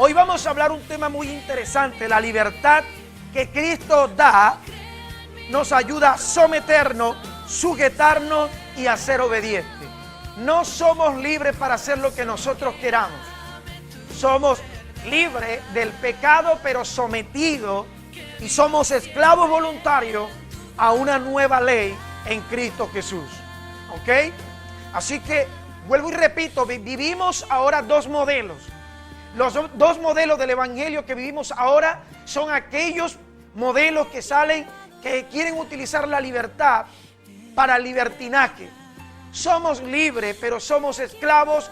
Hoy vamos a hablar un tema muy interesante. La libertad que Cristo da nos ayuda a someternos, sujetarnos y a ser obedientes. No somos libres para hacer lo que nosotros queramos. Somos libres del pecado, pero sometidos, y somos esclavos voluntarios a una nueva ley en Cristo Jesús. ¿Ok? Así que, vuelvo y repito, vivimos ahora dos modelos. Los dos modelos del Evangelio que vivimos ahora son aquellos modelos que salen, que quieren utilizar la libertad para el libertinaje. Somos libres, pero somos esclavos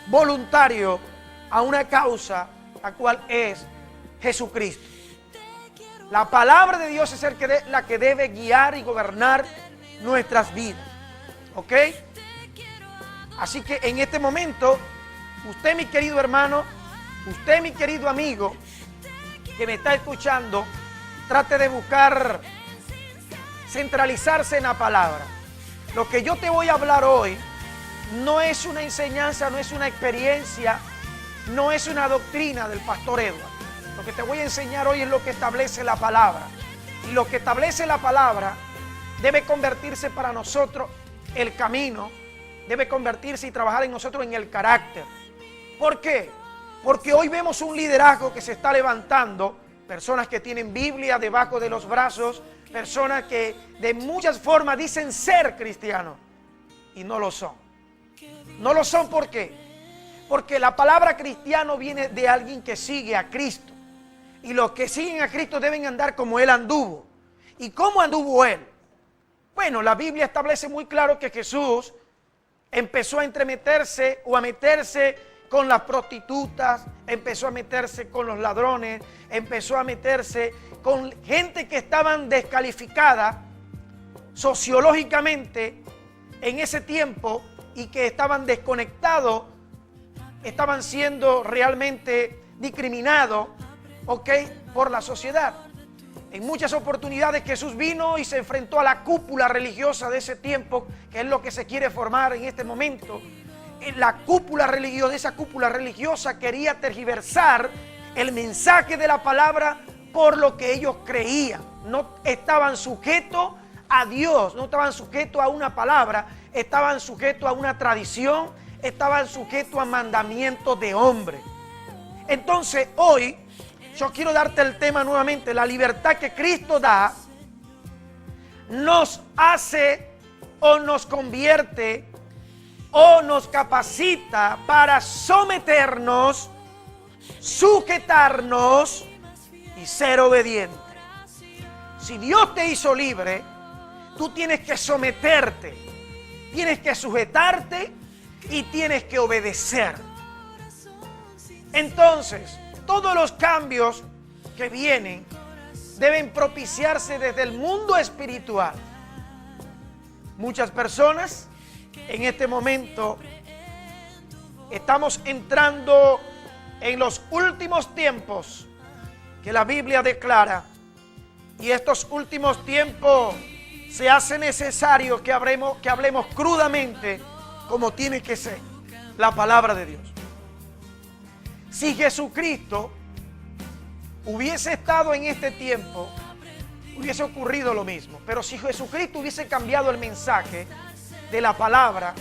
voluntarios a una causa, la cual es Jesucristo. La palabra de Dios es la que debe guiar y gobernar nuestras vidas. ¿Ok? Así que en este momento, usted, mi querido hermano, usted, mi querido amigo, que me está escuchando, trate de buscar centralizarse en la palabra. Lo que yo te voy a hablar hoy no es una enseñanza, no es una experiencia, no es una doctrina del pastor Edward. Lo que te voy a enseñar hoy es lo que establece la palabra. Y lo que establece la palabra debe convertirse para nosotros el camino, debe convertirse y trabajar en nosotros en el carácter. ¿Por qué? Porque hoy vemos un liderazgo que se está levantando, personas que tienen Biblia debajo de los brazos, personas que de muchas formas dicen ser cristianos y no lo son. No lo son, ¿por qué? Porque la palabra cristiano viene de alguien que sigue a Cristo. Y los que siguen a Cristo deben andar como Él anduvo. ¿Y cómo anduvo Él? Bueno, la Biblia establece muy claro que Jesús empezó a entremeterse o a meterse con las prostitutas, empezó a meterse con los ladrones, empezó a meterse con gente que estaban descalificada sociológicamente en ese tiempo y que estaban desconectados, estaban siendo realmente discriminados, ¿ok?, por la sociedad. En muchas oportunidades Jesús vino y se enfrentó a la cúpula religiosa de ese tiempo, que es lo que se quiere formar en este momento. La cúpula religiosa, esa cúpula religiosa quería tergiversar el mensaje de la palabra por lo que ellos creían. No estaban sujetos a Dios, no estaban sujetos a una palabra, estaban sujetos a una tradición, estaban sujetos a mandamientos de hombre. Entonces hoy yo quiero darte el tema nuevamente. La libertad que Cristo da nos hace o nos convierte o nos capacita para someternos, sujetarnos y ser obedientes. Si Dios te hizo libre, tú tienes que someterte, tienes que sujetarte y tienes que obedecer. Entonces, todos los cambios que vienen deben propiciarse desde el mundo espiritual. Muchas personas en este momento estamos entrando en los últimos tiempos que la Biblia declara, y estos últimos tiempos se hace necesario que hablemos crudamente como tiene que ser la palabra de Dios. Si Jesucristo hubiese estado en este tiempo, hubiese ocurrido lo mismo. Pero si Jesucristo hubiese cambiado el mensaje de la palabra,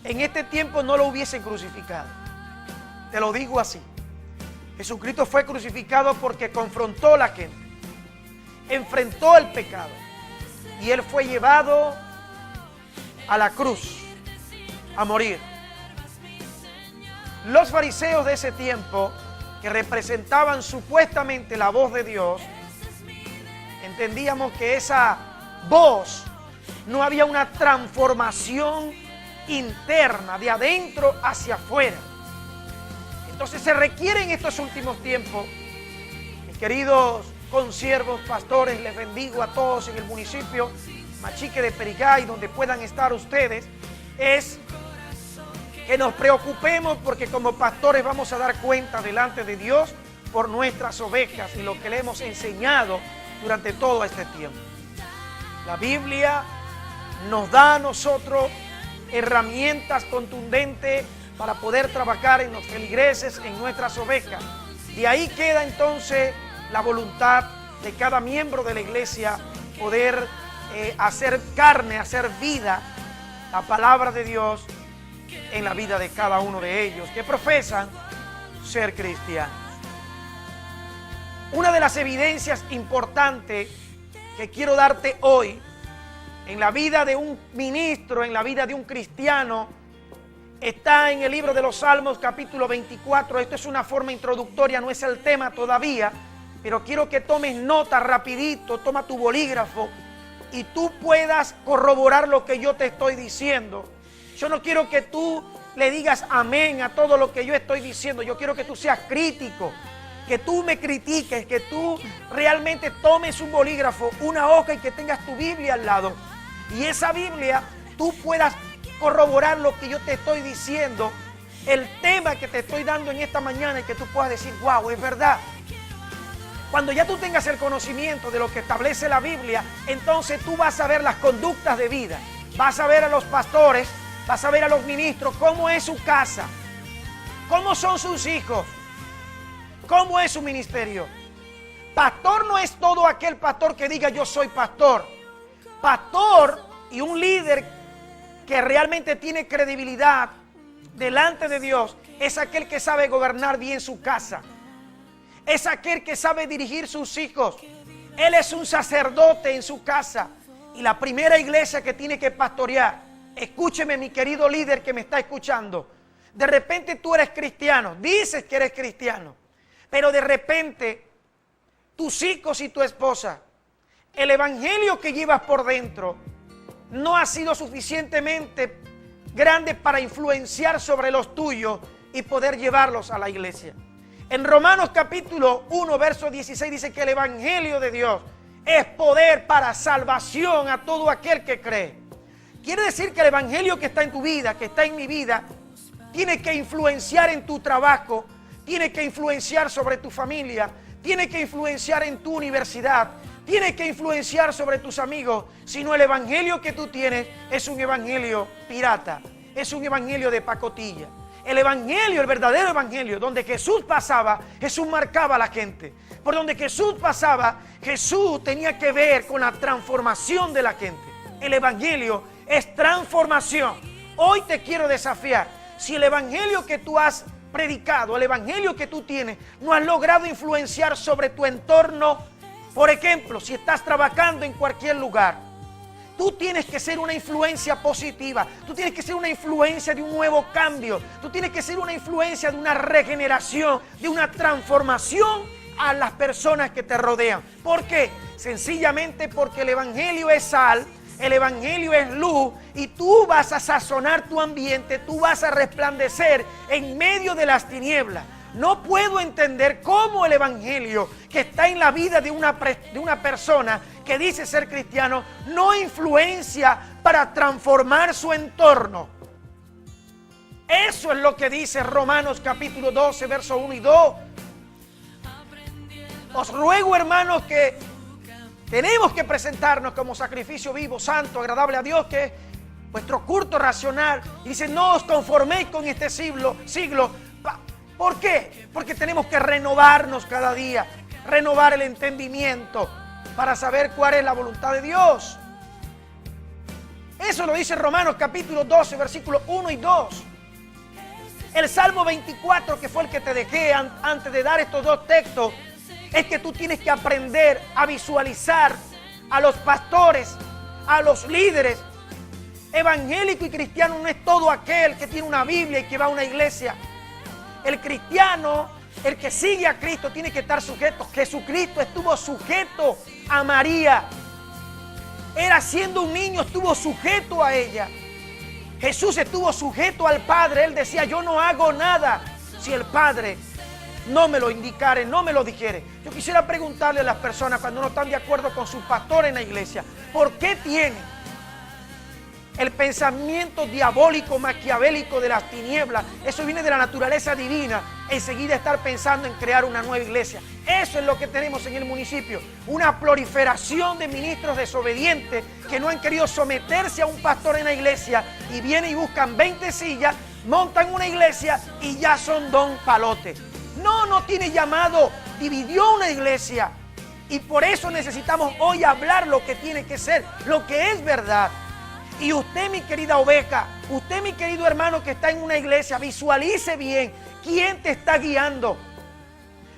en este tiempo no lo hubiesen crucificado. Te lo digo así. Jesucristo fue crucificado porque confrontó a la gente, enfrentó el pecado, y Él fue llevado a la cruz a morir. Los fariseos de ese tiempo, que representaban supuestamente la voz de Dios, entendíamos que esa voz no había una transformación interna, de adentro hacia afuera. Entonces se requiere en estos últimos tiempos, mis queridos consiervos, pastores, les bendigo a todos en el municipio Machique de Pericay, donde puedan estar ustedes, es que nos preocupemos, porque como pastores vamos a dar cuenta delante de Dios por nuestras ovejas y lo que le hemos enseñado durante todo este tiempo. La Biblia nos da a nosotros herramientas contundentes para poder trabajar en los feligreses, en nuestras ovejas. De ahí queda entonces la voluntad de cada miembro de la iglesia poder hacer carne, hacer vida la palabra de Dios en la vida de cada uno de ellos que profesan ser cristianos. Una de las evidencias importantes que quiero darte hoy en la vida de un ministro, en la vida de un cristiano, está en el libro de los Salmos, capítulo 24. Esto es una forma introductoria, no es el tema todavía, pero quiero que tomes nota rapidito, toma tu bolígrafo y tú puedas corroborar lo que yo te estoy diciendo. Yo no quiero que tú le digas amén a todo lo que yo estoy diciendo. Yo quiero que tú seas crítico, que tú me critiques, que tú realmente tomes un bolígrafo, una hoja y que tengas tu Biblia al lado. Y esa Biblia tú puedas corroborar lo que yo te estoy diciendo, el tema que te estoy dando en esta mañana y que tú puedas decir, wow, es verdad. Cuando ya tú tengas el conocimiento de lo que establece la Biblia, entonces tú vas a ver las conductas de vida. Vas a ver a los pastores, vas a ver a los ministros, cómo es su casa, cómo son sus hijos, cómo es su ministerio. Pastor no es todo aquel pastor que diga yo soy pastor. Pastor y un líder que realmente tiene credibilidad delante de Dios es aquel que sabe gobernar bien su casa. Es aquel que sabe dirigir sus hijos. Él es un sacerdote en su casa. Y la primera iglesia que tiene que pastorear, escúcheme mi querido líder que me está escuchando, de repente tú eres cristiano, dices que eres cristiano, pero de repente tus hijos y tu esposa, el evangelio que llevas por dentro no ha sido suficientemente grande para influenciar sobre los tuyos y poder llevarlos a la iglesia. En Romanos capítulo 1, verso 16 dice que el evangelio de Dios es poder para salvación a todo aquel que cree. Quiere decir que el evangelio que está en tu vida, que está en mi vida, tiene que influenciar en tu trabajo, tiene que influenciar sobre tu familia, tiene que influenciar en tu universidad, tiene que influenciar sobre tus amigos. Si no, el evangelio que tú tienes es un evangelio pirata, es un evangelio de pacotilla. El evangelio, el verdadero evangelio, donde Jesús pasaba, Jesús marcaba a la gente. Por donde Jesús pasaba, Jesús tenía que ver con la transformación de la gente. El evangelio es transformación. Hoy te quiero desafiar. Si el evangelio que tú has predicado, el evangelio que tú tienes, no has logrado influenciar sobre tu entorno, por ejemplo, si estás trabajando en cualquier lugar, tú tienes que ser una influencia positiva. Tú tienes que ser una influencia de un nuevo cambio. Tú tienes que ser una influencia de una regeneración, de una transformación a las personas que te rodean. ¿Por qué? Sencillamente porque el evangelio es sal, el evangelio es luz y tú vas a sazonar tu ambiente, tú vas a resplandecer en medio de las tinieblas. No puedo entender cómo el evangelio que está en la vida de una persona que dice ser cristiano no influencia para transformar su entorno. Eso es lo que dice Romanos capítulo 12, versos 1 y 2. Os ruego, hermanos, que tenemos que presentarnos como sacrificio vivo, santo, agradable a Dios, que es vuestro culto racional. Y dice, no os conforméis con este siglo. ¿Por qué? Porque tenemos que renovarnos cada día, renovar el entendimiento para saber cuál es la voluntad de Dios. Eso lo dice Romanos capítulo 12, versículos 1 y 2. El Salmo 24, que fue el que te dejé antes de dar estos dos textos, es que tú tienes que aprender a visualizar a los pastores, a los líderes. Evangélico y cristiano no es todo aquel que tiene una Biblia y que va a una iglesia. El cristiano, el que sigue a Cristo, tiene que estar sujeto. Jesucristo estuvo sujeto a María. Era siendo un niño, estuvo sujeto a ella. Jesús estuvo sujeto al Padre. Él decía, yo no hago nada si el Padre no me lo indicare, no me lo dijere. Yo quisiera preguntarle a las personas cuando no están de acuerdo con su pastor en la iglesia, ¿por qué tienen el pensamiento diabólico, maquiavélico de las tinieblas? Eso viene de la naturaleza divina. Enseguida estar pensando en crear una nueva iglesia. Eso es lo que tenemos en el municipio. Una proliferación de ministros desobedientes que no han querido someterse a un pastor en la iglesia y vienen y buscan 20 sillas, montan una iglesia y ya son don palote. No tiene llamado. Dividió una iglesia. Y por eso necesitamos hoy hablar lo que tiene que ser, lo que es verdad. Y usted, mi querida oveja, usted, mi querido hermano que está en una iglesia, visualice bien quién te está guiando.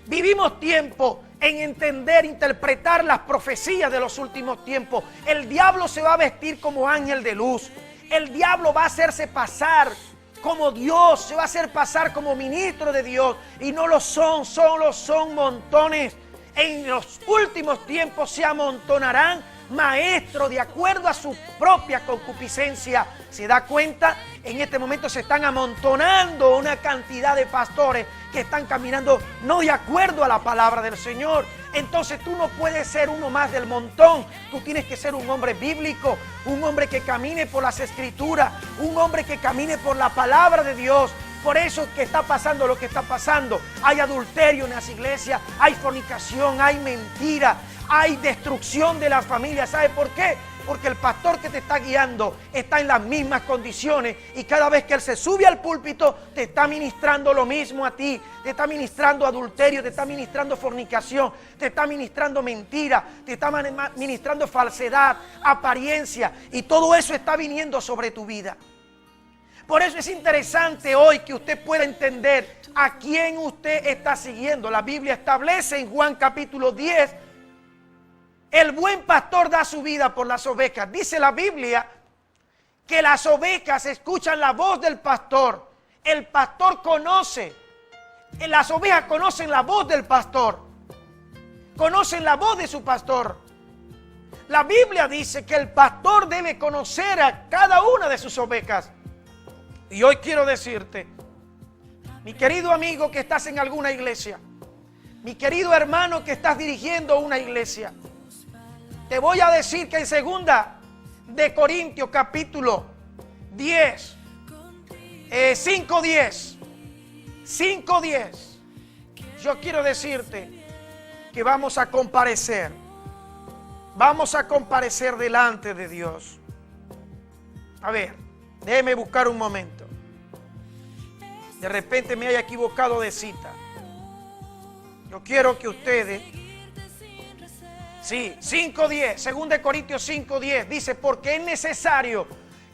Vivimos tiempo en entender, interpretar las profecías de los últimos tiempos. El diablo se va a vestir como ángel de luz. El diablo va a hacerse pasar como Dios, se va a hacer pasar como ministro de Dios. Y no lo son, solo son montones. En los últimos tiempos se amontonarán maestros de acuerdo a su propia concupiscencia. ¿Se da cuenta? En este momento se están amontonando una cantidad de pastores que están caminando no de acuerdo a la palabra del Señor. Entonces tú no puedes ser uno más del montón. Tú tienes que ser un hombre bíblico, un hombre que camine por las Escrituras, un hombre que camine por la palabra de Dios. Por eso que está pasando lo que está pasando. Hay adulterio en las iglesias, hay fornicación, hay mentira, hay destrucción de las familias. ¿Sabe por qué? Porque el pastor que te está guiando está en las mismas condiciones y cada vez que él se sube al púlpito te está ministrando lo mismo a ti. Te está ministrando adulterio, te está ministrando fornicación, te está ministrando mentira, te está ministrando falsedad, apariencia, y todo eso está viniendo sobre tu vida. Por eso es interesante hoy que usted pueda entender a quién usted está siguiendo. La Biblia establece en Juan capítulo 10, el buen pastor da su vida por las ovejas. Dice la Biblia que las ovejas escuchan la voz del pastor. El pastor conoce, las ovejas conocen la voz del pastor, conocen la voz de su pastor. La Biblia dice que el pastor debe conocer a cada una de sus ovejas. Y hoy quiero decirte, mi querido amigo que estás en alguna iglesia, mi querido hermano que estás dirigiendo una iglesia, te voy a decir que en 2 de Corintios capítulo 10, 5:10, yo quiero decirte que vamos a comparecer delante de Dios. A ver, déjeme buscar un momento. De repente me haya equivocado de cita. Yo quiero que ustedes... Sí, 5:10, 2 de Corintios 5:10 dice, porque es necesario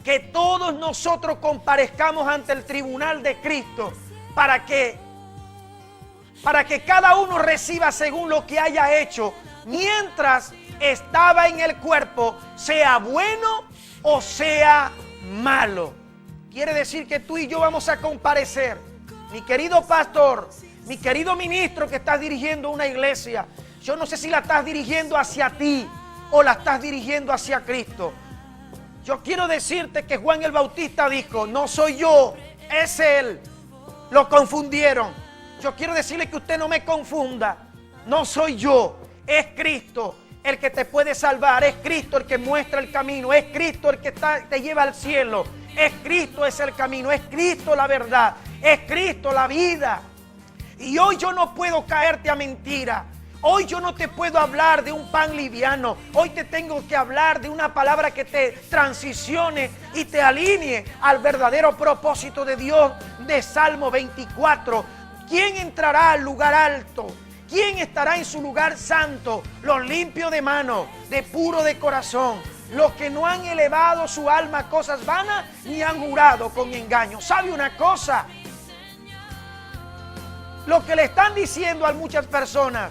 que todos nosotros comparezcamos ante el tribunal de Cristo para que cada uno reciba según lo que haya hecho mientras estaba en el cuerpo, sea bueno o sea malo. Quiere decir que tú y yo vamos a comparecer. Mi querido pastor, mi querido ministro que estás dirigiendo una iglesia, yo no sé si la estás dirigiendo hacia ti o la estás dirigiendo hacia Cristo. Yo quiero decirte que Juan el Bautista dijo, no soy yo, es Él. Lo confundieron. Yo quiero decirle que usted no me confunda. No soy yo, es Cristo el que te puede salvar. Es Cristo el que muestra el camino. Es Cristo el que te lleva al cielo. Es Cristo, es el camino. Es Cristo la verdad. Es Cristo la vida. Y hoy yo no puedo caerte a mentira. Hoy yo no te puedo hablar de un pan liviano. Hoy te tengo que hablar de una palabra que te transicione y te alinee al verdadero propósito de Dios de Salmo 24. ¿Quién entrará al lugar alto? ¿Quién estará en su lugar santo? Los limpios de mano, de puro de corazón, los que no han elevado su alma a cosas vanas ni han jurado con engaño. ¿Sabe una cosa? Lo que le están diciendo a muchas personas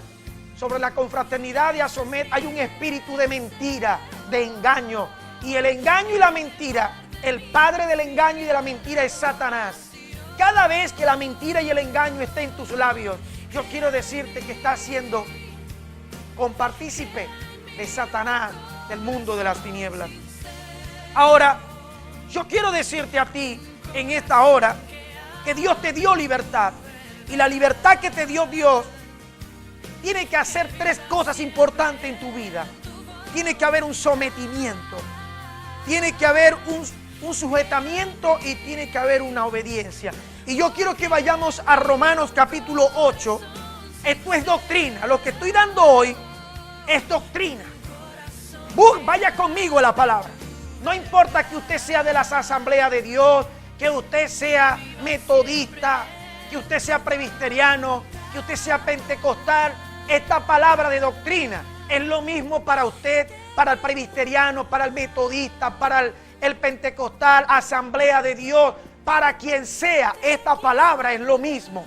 sobre la confraternidad de Asomet, hay un espíritu de mentira, de engaño. Y el engaño y la mentira, el padre del engaño y de la mentira es Satanás. Cada vez que la mentira y el engaño estén en tus labios, yo quiero decirte que estás siendo compartícipe de Satanás, del mundo de las tinieblas. Ahora, yo quiero decirte a ti en esta hora que Dios te dio libertad. Y la libertad que te dio Dios tiene que hacer tres cosas importantes en tu vida. Tiene que haber un sometimiento, tiene que haber un sujetamiento y tiene que haber una obediencia. Y yo quiero que vayamos a Romanos capítulo 8. Esto es doctrina. Lo que estoy dando hoy es doctrina. Vaya conmigo a la palabra. No importa que usted sea de las asambleas de Dios, que usted sea metodista, que usted sea presbiteriano, que usted sea pentecostal, esta palabra de doctrina es lo mismo para usted, para el presbiteriano, para el metodista, para el pentecostal, Asamblea de Dios, para quien sea. Esta palabra es lo mismo.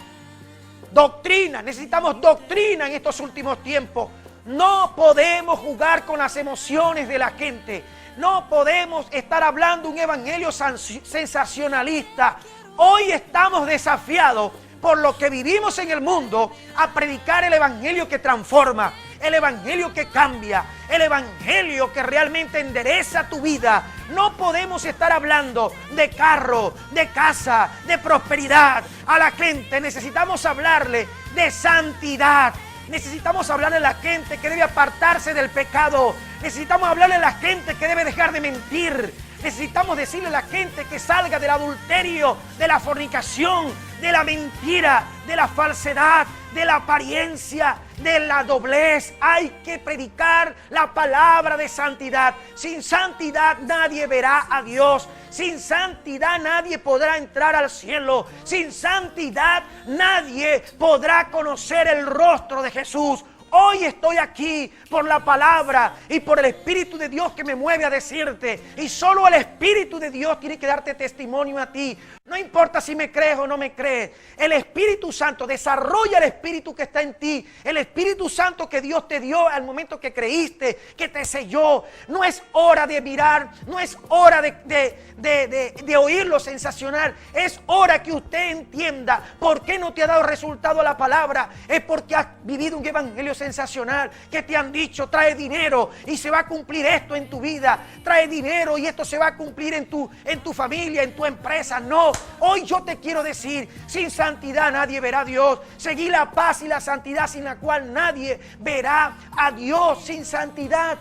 Doctrina, necesitamos doctrina en estos últimos tiempos. No podemos jugar con las emociones de la gente. No podemos estar hablando un evangelio sensacionalista. Hoy estamos desafiados por lo que vivimos en el mundo a predicar el evangelio que transforma, el evangelio que cambia, el evangelio que realmente endereza tu vida. No podemos estar hablando de carro, de casa, de prosperidad a la gente. Necesitamos hablarle de santidad. Necesitamos hablarle a la gente que debe apartarse del pecado. Necesitamos hablarle a la gente que debe dejar de mentir. Necesitamos decirle a la gente que salga del adulterio, de la fornicación, de la mentira, de la falsedad, de la apariencia, de la doblez. Hay que predicar la palabra de santidad. Sin santidad nadie verá a Dios. Sin santidad nadie podrá entrar al cielo. Sin santidad nadie podrá conocer el rostro de Jesús. Hoy estoy aquí por la palabra y por el Espíritu de Dios que me mueve a decirte. Y solo el Espíritu de Dios tiene que darte testimonio a ti. No importa si me crees o no me crees. El Espíritu Santo desarrolla el Espíritu que está en ti. El Espíritu Santo que Dios te dio al momento que creíste, que te selló. No es hora de mirar, no es hora de oír lo sensacional. Es hora que usted entienda por qué no te ha dado resultado la palabra. Es porque has vivido un evangelio sensacional, que te han dicho trae dinero y se va a cumplir esto en tu vida, trae dinero y esto se va a cumplir en tu familia, en tu empresa. No, hoy yo te quiero decir, sin santidad nadie verá a Dios. Seguí la paz y la santidad sin la cual nadie verá a Dios. Sin santidad.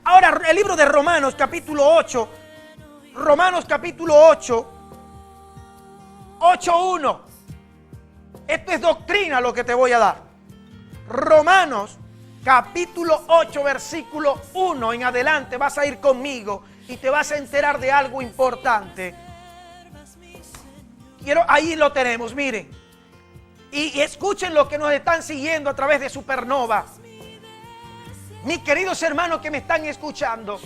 Ahora el libro de Romanos capítulo 8, Romanos capítulo 8, 8:1. Esto es doctrina lo que te voy a dar. Romanos capítulo 8 versículo 1 en adelante vas a ir conmigo y te vas a enterar de algo importante. Ahí lo tenemos, miren. Y escuchen lo que nos están siguiendo a través de Supernova. Mis queridos hermanos que me están escuchando,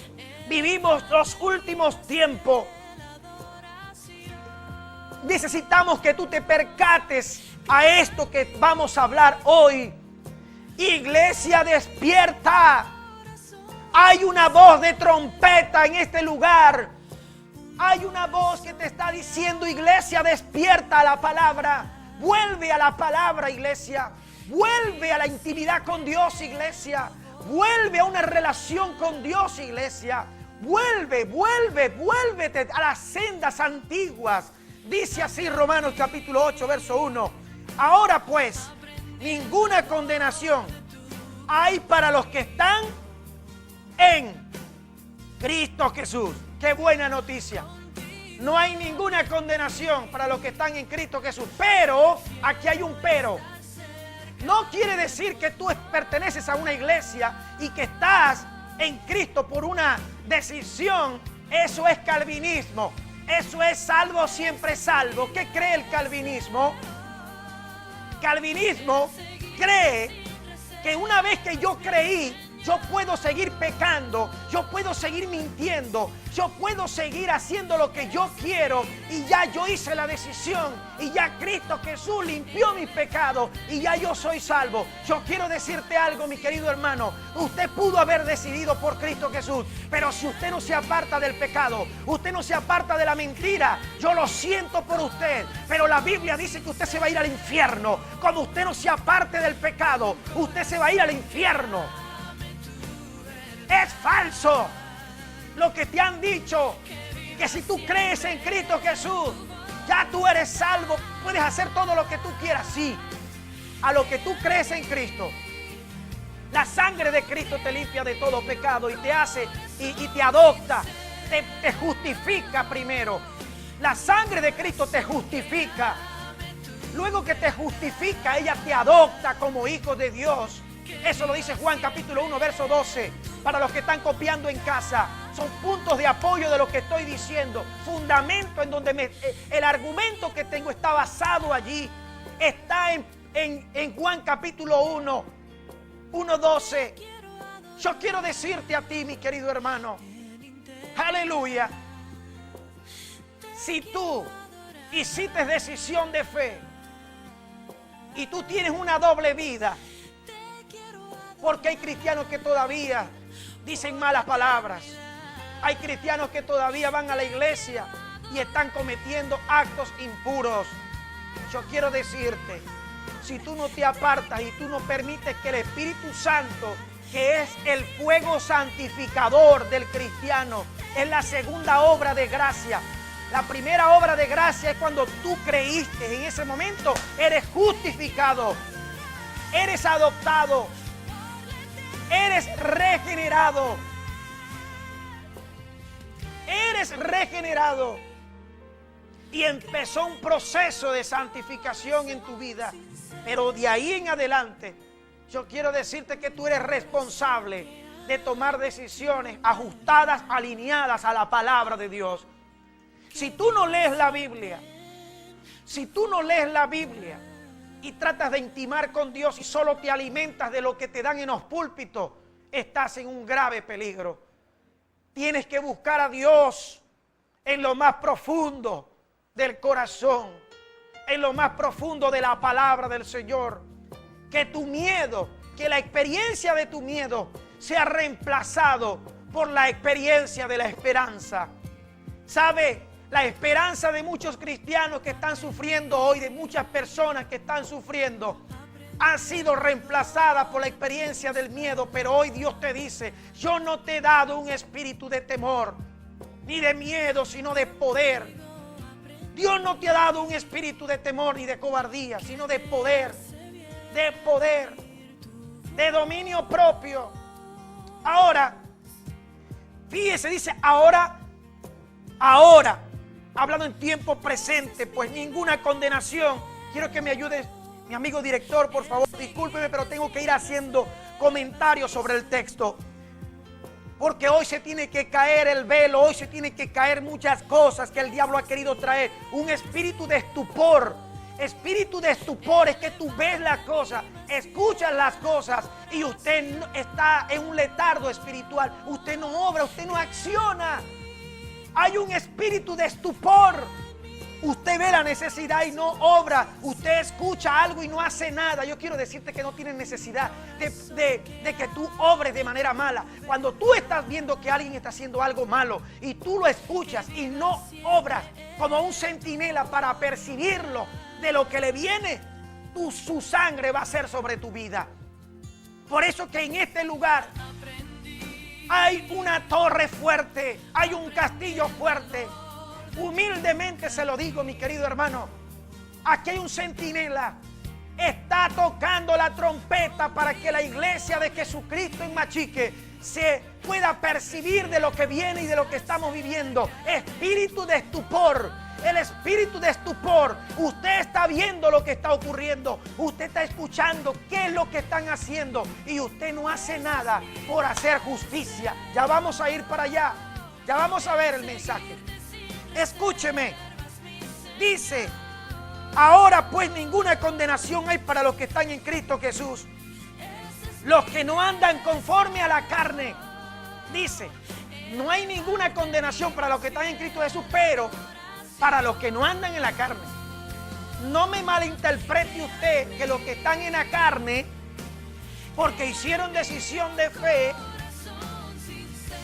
vivimos los últimos tiempos. Necesitamos que tú te percates a esto que vamos a hablar hoy. Iglesia, despierta. Hay una voz de trompeta en este lugar. Hay una voz que te está diciendo, iglesia, despierta a la palabra. Vuelve a la palabra, iglesia. Vuelve a la intimidad con Dios, iglesia. Vuelve a una relación con Dios, iglesia. Vuélvete a las sendas antiguas. Dice así Romanos capítulo 8, verso 1. Ahora pues, ninguna condenación hay para los que están en Cristo Jesús. ¡Qué buena noticia! No hay ninguna condenación para los que están en Cristo Jesús. Pero, aquí hay un pero. No quiere decir que tú perteneces a una iglesia y que estás en Cristo por una decisión. Eso es calvinismo. Eso es salvo siempre salvo. ¿Qué cree el calvinismo? Calvinismo cree que una vez que yo creí, yo puedo seguir pecando, yo puedo seguir mintiendo, yo puedo seguir haciendo lo que yo quiero y ya yo hice la decisión y ya Cristo Jesús limpió mis pecados y ya yo soy salvo. Yo quiero decirte algo, mi querido hermano, usted pudo haber decidido por Cristo Jesús, pero si usted no se aparta del pecado, usted no se aparta de la mentira, yo lo siento por usted, pero la Biblia dice que usted se va a ir al infierno. Como usted no se aparte del pecado, usted se va a ir al infierno. Es falso lo que te han dicho, que si tú crees en Cristo Jesús, ya tú eres salvo, puedes hacer todo lo que tú quieras. Sí, a lo que tú crees en Cristo. La sangre de Cristo te limpia de todo pecado y te hace y te adopta, te justifica primero. La sangre de Cristo te justifica. Luego que te justifica, ella te adopta como hijo de Dios. Eso lo dice Juan capítulo 1, verso 12. Para los que están copiando en casa, son puntos de apoyo de lo que estoy diciendo. Fundamento en donde el argumento que tengo está basado allí. está en Juan capítulo 1, 1:12. Yo quiero decirte a ti, mi querido hermano, aleluya, si tú hiciste decisión de fe y tú tienes una doble vida, porque hay cristianos que todavía dicen malas palabras, hay cristianos que todavía van a la iglesia y están cometiendo actos impuros. Yo quiero decirte, si tú no te apartas y tú no permites que el Espíritu Santo, que es el fuego santificador del cristiano, es la segunda obra de gracia. La primera obra de gracia es cuando tú creíste. En ese momento eres justificado, eres adoptado, eres regenerado. Eres regenerado. Y empezó un proceso de santificación en tu vida. Pero de ahí en adelante, yo quiero decirte que tú eres responsable de tomar decisiones ajustadas, alineadas a la palabra de Dios. Si tú no lees la Biblia, y tratas de intimar con Dios y solo te alimentas de lo que te dan en los púlpitos, estás en un grave peligro. Tienes que buscar a Dios en lo más profundo del corazón, en lo más profundo de la palabra del Señor. Que tu miedo, que la experiencia de tu miedo sea reemplazado por la experiencia de la esperanza. ¿Sabe? La esperanza de muchos cristianos que están sufriendo hoy, de muchas personas que están sufriendo, ha sido reemplazada por la experiencia del miedo. Pero hoy Dios te dice: yo no te he dado un espíritu de temor ni de miedo, sino de poder. Dios no te ha dado un espíritu de temor ni de cobardía, sino de poder, de dominio propio. Ahora, fíjese, dice ahora, hablando en tiempo presente, pues ninguna condenación. Quiero que me ayude mi amigo director, por favor, discúlpeme, pero tengo que ir haciendo comentarios sobre el texto. Porque hoy se tiene que caer el velo, hoy se tiene que caer muchas cosas que el diablo ha querido traer. Un espíritu de estupor. Espíritu de estupor es que tú ves las cosas, escuchas las cosas y usted está en un letargo espiritual. Usted no obra, usted no acciona. Hay un espíritu de estupor. Usted ve la necesidad y no obra. Usted escucha algo y no hace nada. Yo quiero decirte que no tienes necesidad de que tú obres de manera mala. Cuando tú estás viendo que alguien está haciendo algo malo y tú lo escuchas y no obras como un centinela para percibirlo de lo que le viene, su sangre va a ser sobre tu vida. Por eso que en este lugar hay una torre fuerte, hay un castillo fuerte. Humildemente se lo digo, mi querido hermano. Aquí hay un centinela. Está tocando la trompeta para que la iglesia de Jesucristo en Machique se pueda percibir de lo que viene y de lo que estamos viviendo. Espíritu de estupor. El espíritu de estupor. Usted está viendo lo que está ocurriendo. Usted está escuchando qué es lo que están haciendo. Y usted no hace nada por hacer justicia. Ya vamos a ir para allá. Ya vamos a ver el mensaje. Escúcheme. Dice: ahora pues ninguna condenación hay para los que están en Cristo Jesús. Los que no andan conforme a la carne. Dice: no hay ninguna condenación para los que están en Cristo Jesús, pero para los que no andan en la carne. No me malinterprete usted que los que están en la carne, porque hicieron decisión de fe,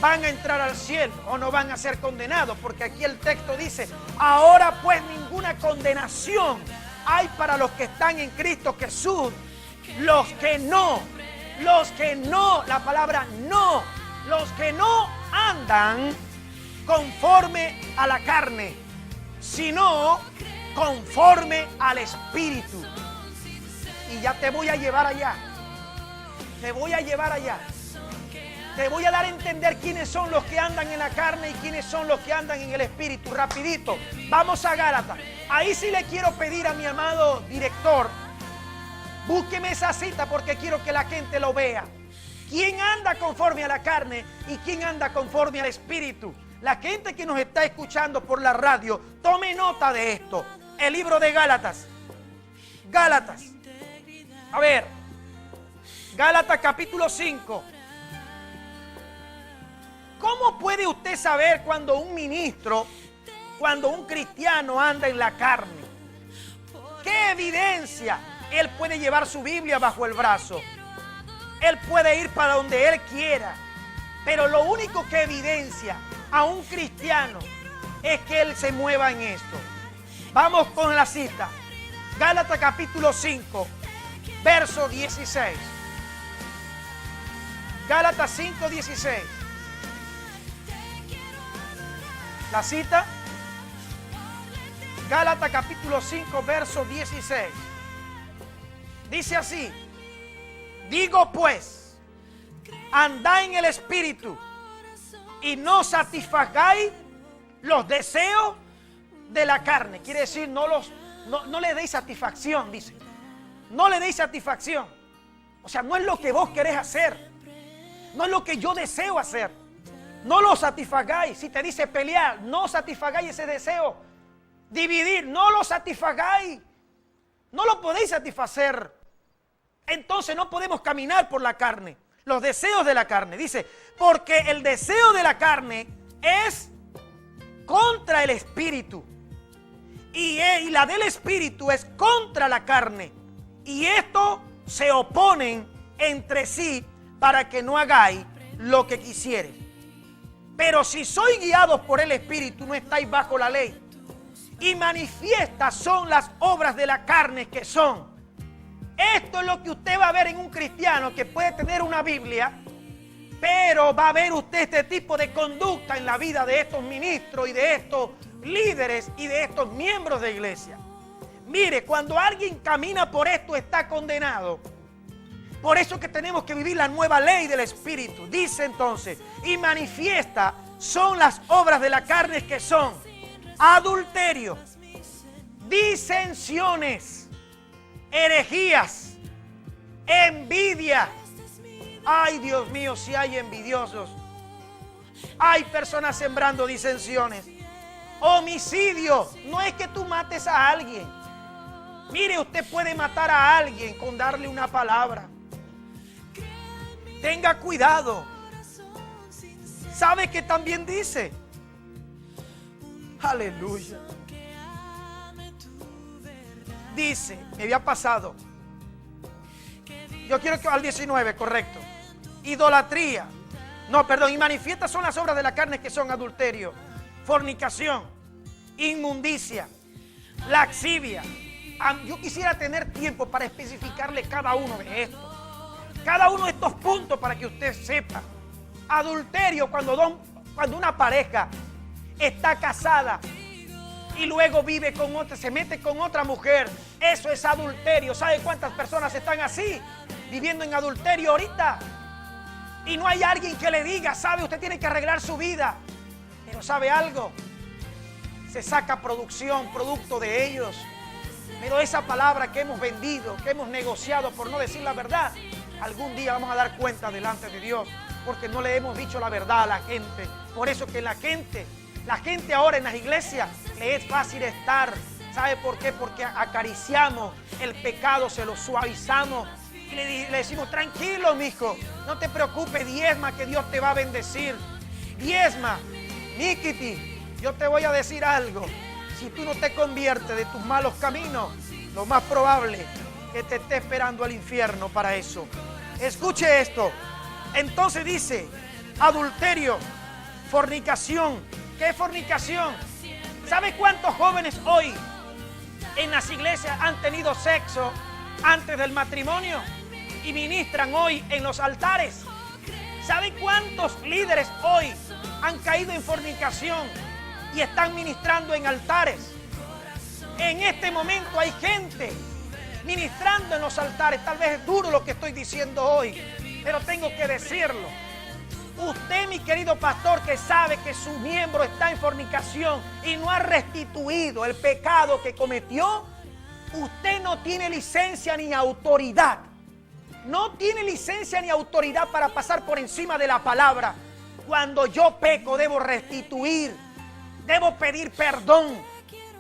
van a entrar al cielo o no van a ser condenados, porque aquí el texto dice: ahora pues ninguna condenación hay para los que están en Cristo Jesús, los que no, la palabra no, los que no andan conforme a la carne, sino conforme al Espíritu. Y ya te voy a llevar allá, te voy a llevar allá. Te voy a dar a entender quiénes son los que andan en la carne y quiénes son los que andan en el Espíritu. Rapidito, vamos a Gálatas. Ahí sí le quiero pedir a mi amado director, búsqueme esa cita porque quiero que la gente lo vea. ¿Quién anda conforme a la carne y quién anda conforme al Espíritu? La gente que nos está escuchando por la radio, tome nota de esto. El libro de Gálatas. Gálatas. A ver, Gálatas capítulo 5. ¿Cómo puede usted saber cuando un ministro, cuando un cristiano anda en la carne? ¿Qué evidencia? Él puede llevar su Biblia bajo el brazo. Él puede ir para donde él quiera. Pero lo único que evidencia a un cristiano es que él se mueva en esto. Vamos con la cita. Gálatas capítulo 5, verso 16. Gálatas 5, 16. La cita. Gálatas capítulo 5, verso 16. Dice así: digo pues, andad en el Espíritu y no satisfagáis los deseos de la carne. Quiere decir, no le deis satisfacción, dice. No le deis satisfacción. O sea, no es lo que vos querés hacer. No es lo que yo deseo hacer. No lo satisfagáis. Si te dice pelear, no satisfagáis ese deseo. Dividir, no lo satisfagáis. No lo podéis satisfacer. Entonces no podemos caminar por la carne. Los deseos de la carne. Dice, porque el deseo de la carne es contra el espíritu. Y la del espíritu es contra la carne. Y esto se oponen entre sí para que no hagáis lo que quisieres. Pero si sois guiados por el espíritu, no estáis bajo la ley. Y manifiestas son las obras de la carne, que son. Esto es lo que usted va a ver en un cristiano que puede tener una Biblia, pero va a ver usted este tipo de conducta en la vida de estos ministros y de estos líderes y de estos miembros de iglesia. Mire, cuando alguien camina por esto está condenado. Por eso que tenemos que vivir la nueva ley del Espíritu. Dice entonces, y manifiesta son las obras de la carne, que son adulterio, disensiones, herejías, envidia. Ay, Dios mío, si hay envidiosos. Hay personas sembrando disensiones. Homicidio. No es que tú mates a alguien. Mire, usted puede matar a alguien con darle una palabra. Tenga cuidado. ¿Sabe qué también dice? Aleluya. Dice, me había pasado. Yo quiero que al 19, correcto. Idolatría. No, perdón, y manifiestas son las obras de la carne, que son adulterio, fornicación, inmundicia, laxivia. Yo quisiera tener tiempo para especificarle cada uno de estos. Cada uno de estos puntos para que usted sepa. Adulterio, cuando una pareja está casada y luego vive con otra, se mete con otra mujer. Eso es adulterio. ¿Sabe cuántas personas están así? Viviendo en adulterio ahorita. Y no hay alguien que le diga, sabe, usted tiene que arreglar su vida. Pero ¿sabe algo? Se saca producción, producto de ellos. Pero esa palabra que hemos vendido, que hemos negociado por no decir la verdad, algún día vamos a dar cuenta delante de Dios, porque no le hemos dicho la verdad a la gente. Por eso que la gente ahora en las iglesias le es fácil estar. ¿Sabe por qué? Porque acariciamos el pecado, se lo suavizamos y le decimos, tranquilo, mijo, no te preocupes, diezma, que Dios te va a bendecir. Diezma, Nikiti, yo te voy a decir algo. Si tú no te conviertes de tus malos caminos, lo más probable es que te esté esperando al infierno para eso. Escuche esto. Entonces dice, adulterio, fornicación. ¿Qué es fornicación? ¿Sabe cuántos jóvenes hoy en las iglesias han tenido sexo antes del matrimonio y ministran hoy en los altares? ¿Sabe cuántos líderes hoy han caído en fornicación y están ministrando en altares? En este momento hay gente ministrando en los altares. Tal vez es duro lo que estoy diciendo hoy, pero tengo que decirlo. Usted, mi querido pastor, que sabe que su miembro está en fornicación y no ha restituido el pecado que cometió, usted no tiene licencia ni autoridad. No tiene licencia ni autoridad para pasar por encima de la palabra. Cuando yo peco, debo restituir, debo pedir perdón.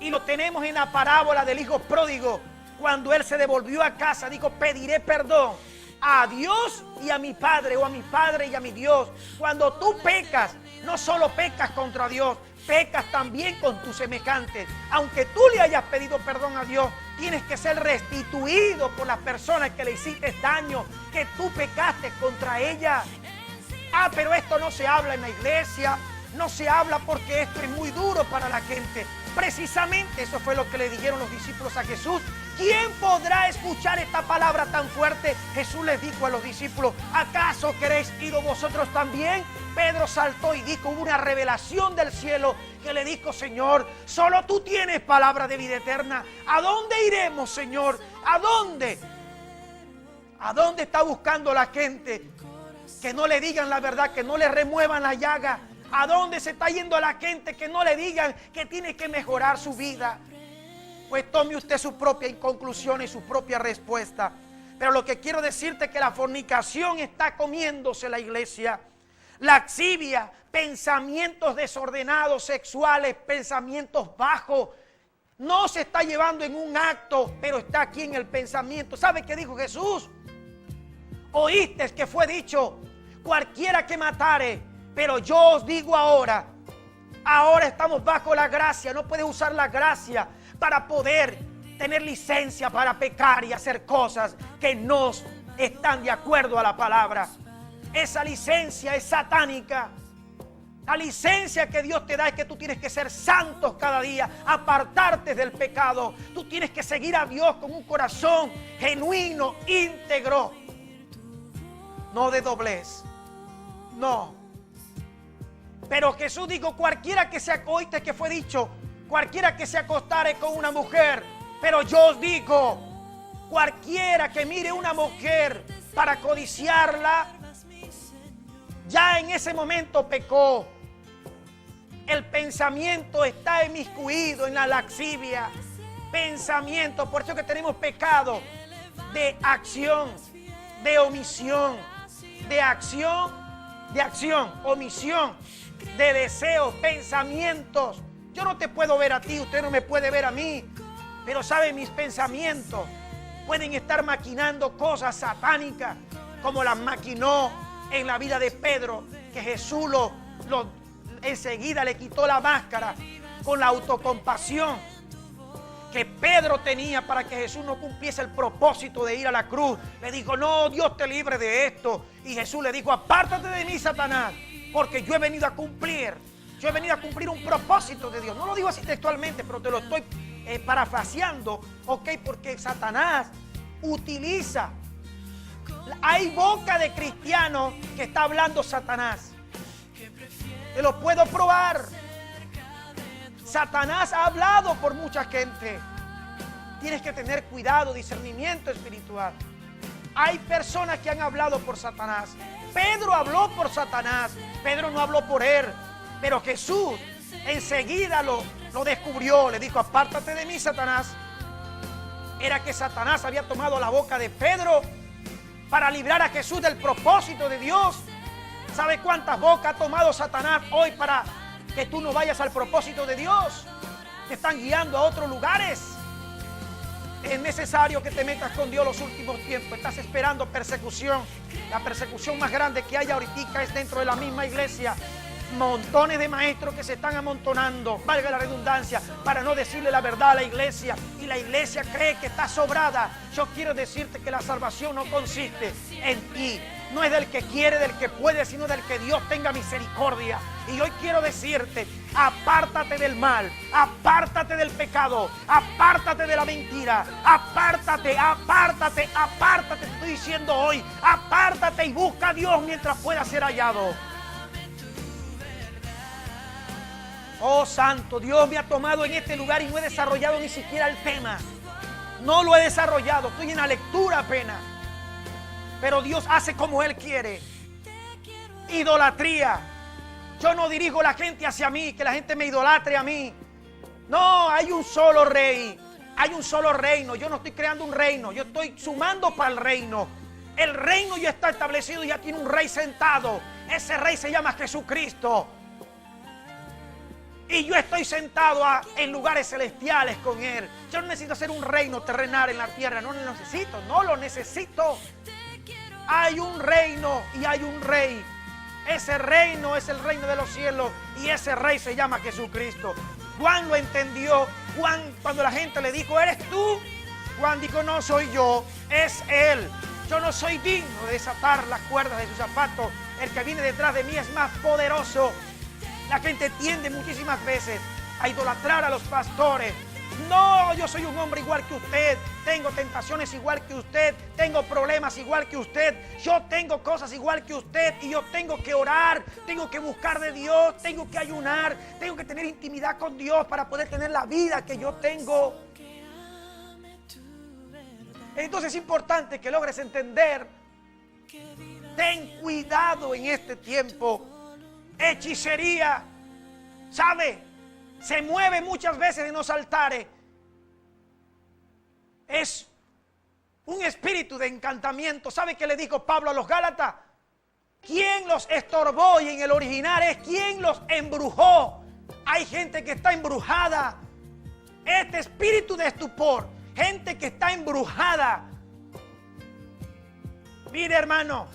Y lo tenemos en la parábola del hijo pródigo. Cuando él se devolvió a casa, dijo: pediré perdón a Dios y a mi Padre, o a mi Padre y a mi Dios. Cuando tú pecas, no solo pecas contra Dios, pecas también con tus semejantes. Aunque tú le hayas pedido perdón a Dios, tienes que ser restituido por las personas que le hiciste daño, que tú pecaste contra ellas. Ah, pero esto no se habla en la iglesia, no se habla porque esto es muy duro para la gente. Precisamente eso fue lo que le dijeron los discípulos a Jesús. ¿Quién podrá escuchar esta palabra tan fuerte? Jesús les dijo a los discípulos: ¿acaso queréis ir vosotros también? Pedro saltó y dijo, hubo una revelación del cielo que le dijo: Señor, solo tú tienes palabra de vida eterna. ¿A dónde iremos, Señor? ¿A dónde? ¿A dónde está buscando la gente? Que no le digan la verdad, que no le remuevan la llaga. ¿A dónde se está yendo la gente? Que no le digan que tiene que mejorar su vida. Pues tome usted su propia conclusión y su propia respuesta. Pero lo que quiero decirte es que la fornicación está comiéndose la iglesia. Laxivia, pensamientos desordenados sexuales, pensamientos bajos. No se está llevando en un acto, pero está aquí en el pensamiento. ¿Sabe qué dijo Jesús? Oíste que fue dicho: cualquiera que matare. Pero yo os digo ahora estamos bajo la gracia. No puedes usar la gracia para poder tener licencia para pecar y hacer cosas que no están de acuerdo a la palabra. Esa licencia es satánica. La licencia que Dios te da es que tú tienes que ser santos cada día, apartarte del pecado. Tú tienes que seguir a Dios con un corazón genuino, íntegro, no de doblez, no. Pero Jesús dijo: cualquiera que se oíste que fue dicho, cualquiera que se acostare con una mujer. Pero yo os digo, cualquiera que mire una mujer para codiciarla, ya en ese momento pecó. El pensamiento está inmiscuido en la laxivia. Pensamiento, por eso que tenemos pecado de acción, de omisión, de acción, omisión, de deseos, pensamientos. Yo no te puedo ver a ti, usted no me puede ver a mí, pero sabe, mis pensamientos pueden estar maquinando cosas satánicas, como las maquinó en la vida de Pedro, que Jesús enseguida le quitó la máscara con la autocompasión que Pedro tenía para que Jesús no cumpliese el propósito de ir a la cruz. Le dijo: no, Dios te libre de esto. Y Jesús le dijo: apártate de mí, Satanás, porque yo he venido a cumplir un propósito de Dios. No lo digo así textualmente, pero te lo estoy parafraseando, ¿ok? Porque Satanás utiliza. Hay boca de cristiano que está hablando Satanás. Te lo puedo probar. Satanás ha hablado por mucha gente. Tienes que tener cuidado, discernimiento espiritual. Hay personas que han hablado por Satanás. Pedro habló por Satanás. Pedro no habló por él. Pero Jesús enseguida lo descubrió. Le dijo: apártate de mí, Satanás. Era que Satanás había tomado la boca de Pedro para librar a Jesús del propósito de Dios. ¿Sabe cuántas bocas ha tomado Satanás hoy para que tú no vayas al propósito de Dios? Te están guiando a otros lugares. Es necesario que te metas con Dios los últimos tiempos. Estás esperando persecución. La persecución más grande que hay ahorita es dentro de la misma iglesia. Montones de maestros que se están amontonando, valga la redundancia, para no decirle la verdad a la iglesia. Y la iglesia cree que está sobrada. Yo quiero decirte que la salvación no consiste en ti. No es del que quiere, del que puede, sino del que Dios tenga misericordia. Y hoy quiero decirte: apártate del mal, apártate del pecado, apártate de la mentira, apártate. Te estoy diciendo hoy: apártate y busca a Dios mientras pueda ser hallado. Oh santo, Dios me ha tomado en este lugar y no he desarrollado ni siquiera el tema. No lo he desarrollado, estoy en la lectura apenas. Pero Dios hace como Él quiere. Idolatría. Yo no dirijo a la gente hacia mí, que la gente me idolatre a mí. No, hay un solo rey. Hay un solo reino. Yo no estoy creando un reino. Yo estoy sumando para el reino. El reino ya está establecido, ya tiene un rey sentado. Ese rey se llama Jesucristo. Y yo estoy sentado en lugares celestiales con Él. Yo no necesito hacer un reino terrenal en la tierra. No lo necesito, no lo necesito. Hay un reino y hay un rey. Ese reino es el reino de los cielos y ese rey se llama Jesucristo. Juan lo entendió. Juan, cuando la gente le dijo, ¿eres tú? Juan dijo, no soy yo, es Él. Yo no soy digno de desatar las cuerdas de sus zapatos. El que viene detrás de mí es más poderoso. La gente tiende muchísimas veces a idolatrar a los pastores. No, yo soy un hombre igual que usted. Tengo tentaciones igual que usted. Tengo problemas igual que usted. Yo tengo cosas igual que usted. Y yo tengo que orar. Tengo que buscar de Dios. Tengo que ayunar. Tengo que tener intimidad con Dios para poder tener la vida que yo tengo. Entonces es importante que logres entender. Ten cuidado en este tiempo. Hechicería, ¿sabe? Se mueve muchas veces en los altares. Es un espíritu de encantamiento. ¿Sabe qué le dijo Pablo a los Gálatas? ¿Quién los estorbó? Y en el original es ¿quién los embrujó? Hay gente que está embrujada. Este espíritu de estupor, gente que está embrujada. Mire, hermano,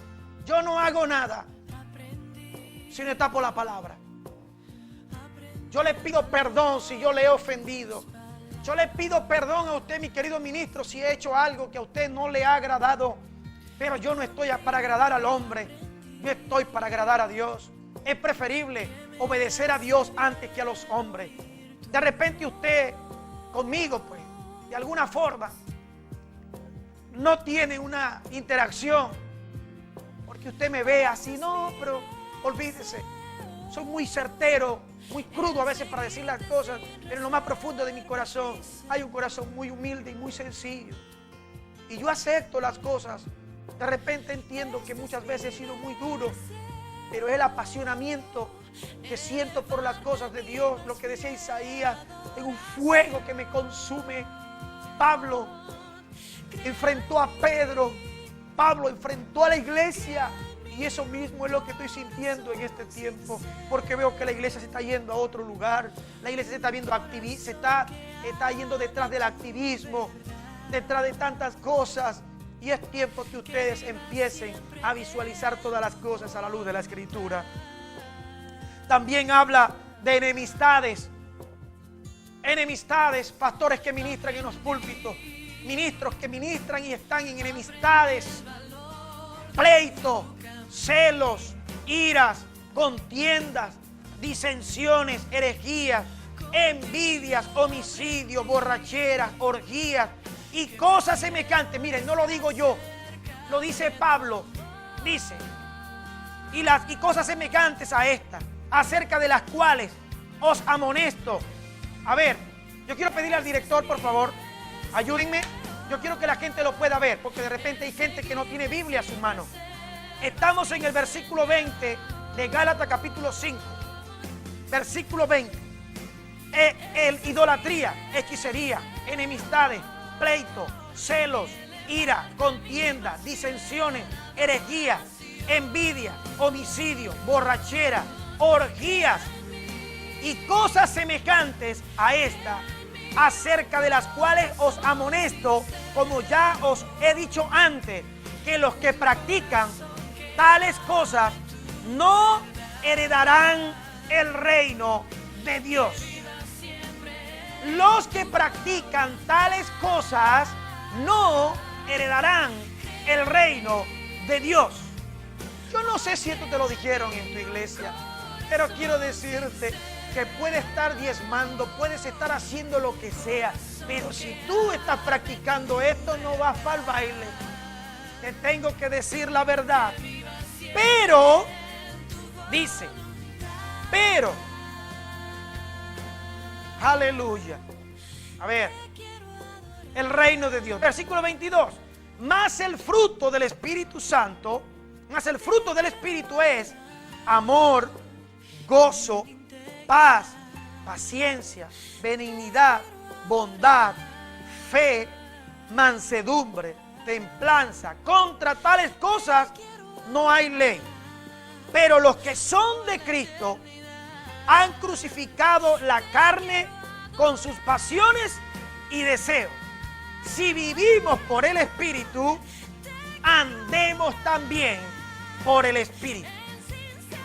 yo no hago nada si no está por la palabra. Yo le pido perdón si yo le he ofendido. Yo le pido perdón a usted, mi querido ministro, si he hecho algo que a usted no le ha agradado. Pero yo no estoy para agradar al hombre. Yo estoy para agradar a Dios. Es preferible obedecer a Dios antes que a los hombres. De repente usted conmigo, pues, de alguna forma, no tiene una interacción. Porque usted me ve así, no, pero olvídese. Soy muy certero, muy crudo a veces para decir las cosas, pero en lo más profundo de mi corazón hay un corazón muy humilde y muy sencillo. Y yo acepto las cosas. De repente entiendo que muchas veces he sido muy duro, pero es el apasionamiento que siento por las cosas de Dios. Lo que decía Isaías, tengo un fuego que me consume. Pablo enfrentó a Pedro. Pablo enfrentó a la iglesia. Y eso mismo es lo que estoy sintiendo en este tiempo, porque veo que la iglesia se está yendo a otro lugar. La iglesia se está viendo está yendo detrás del activismo, detrás de tantas cosas. Y es tiempo que ustedes empiecen a visualizar todas las cosas a la luz de la Escritura. También habla de enemistades. Enemistades, pastores que ministran en los púlpitos, ministros que ministran y están en enemistades, pleitos, celos, iras, contiendas, disensiones, herejías, envidias, homicidios, borracheras, orgías y cosas semejantes. Miren, no lo digo yo, lo dice Pablo. Dice, y cosas semejantes a estas, acerca de las cuales os amonesto. A ver, yo quiero pedirle al director, por favor, ayúdenme. Yo quiero que la gente lo pueda ver, porque de repente hay gente que no tiene Biblia a su mano. Estamos en el versículo 20 de Gálatas capítulo 5. Versículo 20. Idolatría, hechicería, enemistades, pleitos, celos, ira, contienda, disensiones, herejías, envidia, homicidio, borrachera, orgías y cosas semejantes a esta, acerca de las cuales os amonesto, como ya os he dicho antes, que los que practican tales cosas no heredarán el reino de Dios. Los que practican tales cosas no heredarán el reino de Dios. Yo no sé si esto te lo dijeron en tu iglesia, pero quiero decirte que puedes estar diezmando, puedes estar haciendo lo que sea, pero si tú estás practicando esto, no vas para el baile. Te tengo que decir la verdad. Pero, dice, pero, aleluya. A ver, el reino de Dios. Versículo 22. Más el fruto del Espíritu Santo, más el fruto del Espíritu es amor, gozo, paz, paciencia, benignidad, bondad, fe, mansedumbre, templanza. Contra tales cosas no hay ley. Pero los que son de Cristo han crucificado la carne con sus pasiones y deseos. Si vivimos por el Espíritu, andemos también por el Espíritu.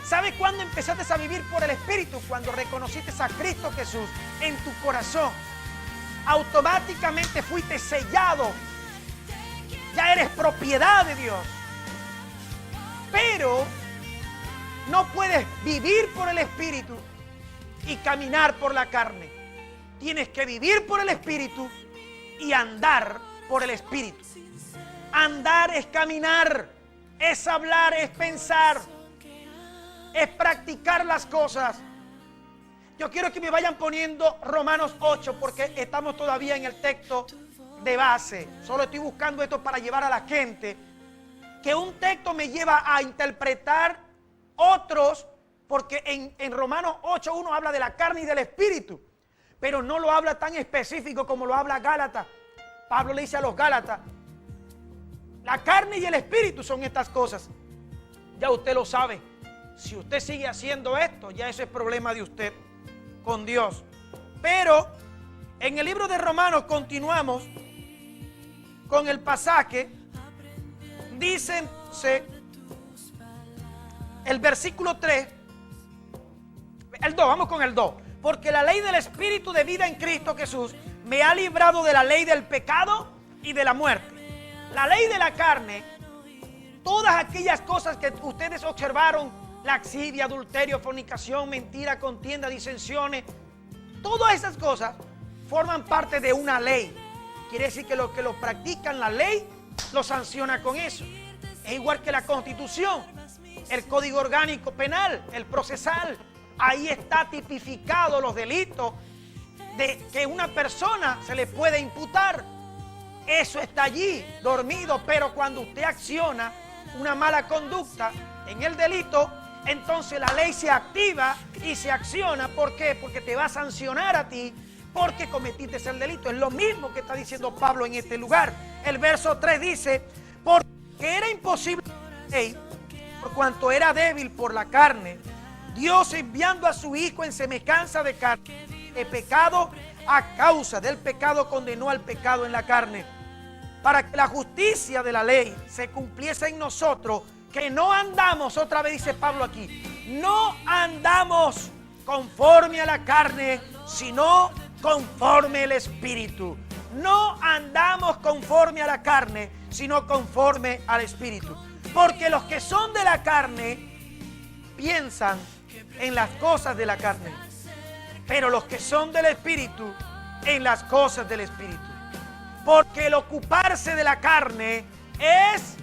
¿Sabes cuándo empezaste a vivir por el Espíritu? Cuando reconociste a Cristo Jesús en tu corazón. Automáticamente fuiste sellado. Ya eres propiedad de Dios. Pero no puedes vivir por el Espíritu y caminar por la carne. Tienes que vivir por el Espíritu y andar por el Espíritu. Andar es caminar, es hablar, es pensar, es practicar las cosas. Yo quiero que me vayan poniendo Romanos 8 porque estamos todavía en el texto de base. Solo estoy buscando esto para llevar a la gente que un texto me lleva a interpretar otros, porque en Romanos 8:1 habla de la carne y del Espíritu, pero no lo habla tan específico como lo habla Gálatas. Pablo le dice a los Gálatas, la carne y el Espíritu son estas cosas. Ya usted lo sabe. Si usted sigue haciendo esto, ya eso es problema de usted con Dios. Pero en el libro de Romanos continuamos con el pasaje. Dice el versículo 3, el 2, vamos con el 2. Porque la ley del Espíritu de vida en Cristo Jesús me ha librado de la ley del pecado y de la muerte. La ley de la carne, todas aquellas cosas que ustedes observaron, laxidia, adulterio, fornicación, mentira, contienda, disensiones, todas esas cosas forman parte de una ley. Quiere decir que los que lo practican, la ley lo sanciona con eso. Es igual que la Constitución, el Código Orgánico Penal, el procesal. Ahí está tipificado los delitos de que una persona se le puede imputar. Eso está allí, dormido, pero cuando usted acciona una mala conducta en el delito, entonces la ley se activa y se acciona. ¿Por qué? Porque te va a sancionar a ti porque cometiste el delito. Es lo mismo que está diciendo Pablo en este lugar. El verso 3 dice, porque era imposible la ley, por cuanto era débil por la carne, Dios enviando a su Hijo en semejanza de carne, de pecado, a causa del pecado condenó al pecado en la carne, para que la justicia de la ley se cumpliese en nosotros, que no andamos, otra vez dice Pablo aquí, no andamos conforme a la carne, sino conforme al Espíritu. No andamos conforme a la carne, sino conforme al Espíritu. Porque los que son de la carne piensan en las cosas de la carne, pero los que son del Espíritu en las cosas del Espíritu. Porque el ocuparse de la carne es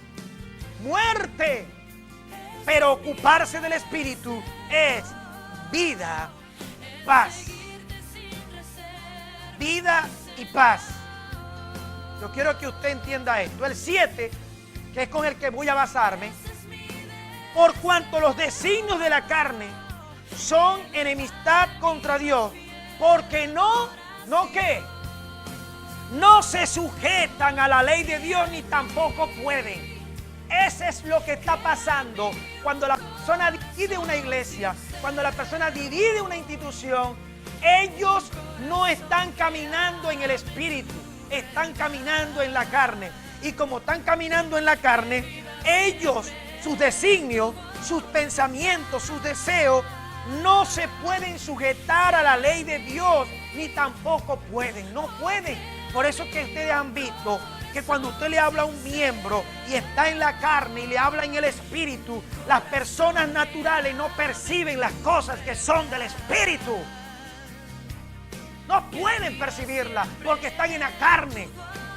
muerte, pero ocuparse del Espíritu es vida, paz. Vida y paz. Yo quiero que usted entienda esto. El 7, que es con el que voy a basarme, por cuanto los designios de la carne son enemistad contra Dios, porque no ¿qué? No se sujetan a la ley de Dios ni tampoco pueden. Eso es lo que está pasando cuando la persona divide una iglesia, cuando la persona divide una institución. Ellos no están caminando en el Espíritu, están caminando en la carne. Y como están caminando en la carne, ellos, sus designios, sus pensamientos, sus deseos, no se pueden sujetar a la ley de Dios, ni tampoco pueden, no pueden. Por eso que ustedes han visto que cuando usted le habla a un miembro y está en la carne y le habla en el Espíritu, las personas naturales no perciben las cosas que son del Espíritu. No pueden percibirla porque están en la carne.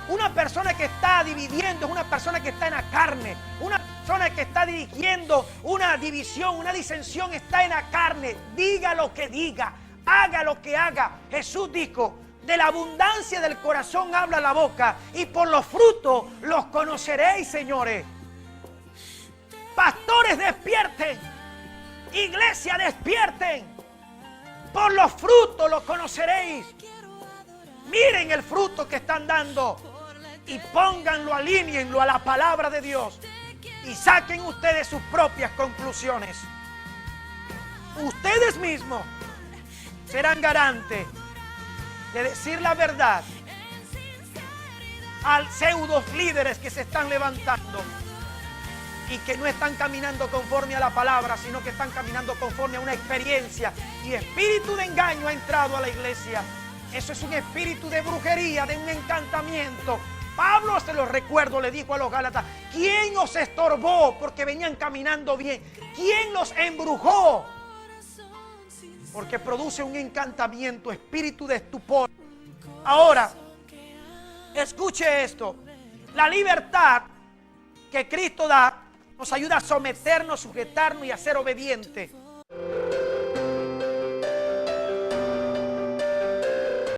Una persona que está dividiendo es una persona que está en la carne. Una persona que está dirigiendo una división, una disensión, está en la carne. Diga lo que diga, haga lo que haga. Jesús dijo, de la abundancia del corazón habla la boca y por los frutos los conoceréis, señores. Pastores, despierten. Iglesia, despierten. Por los frutos los conoceréis. Miren el fruto que están dando y pónganlo, alíñenlo a la palabra de Dios y saquen ustedes sus propias conclusiones. Ustedes mismos serán garantes de decir la verdad a pseudos líderes que se están levantando y que no están caminando conforme a la palabra, sino que están caminando conforme a una experiencia, y espíritu de engaño ha entrado a la iglesia. Eso es un espíritu de brujería, de un encantamiento. Pablo, se los recuerdo, le dijo a los Gálatas: ¿quién os estorbó porque venían caminando bien? ¿Quién los embrujó? Porque produce un encantamiento, espíritu de estupor. Ahora, escuche esto: la libertad que Cristo da nos ayuda a someternos, sujetarnos y a ser obedientes.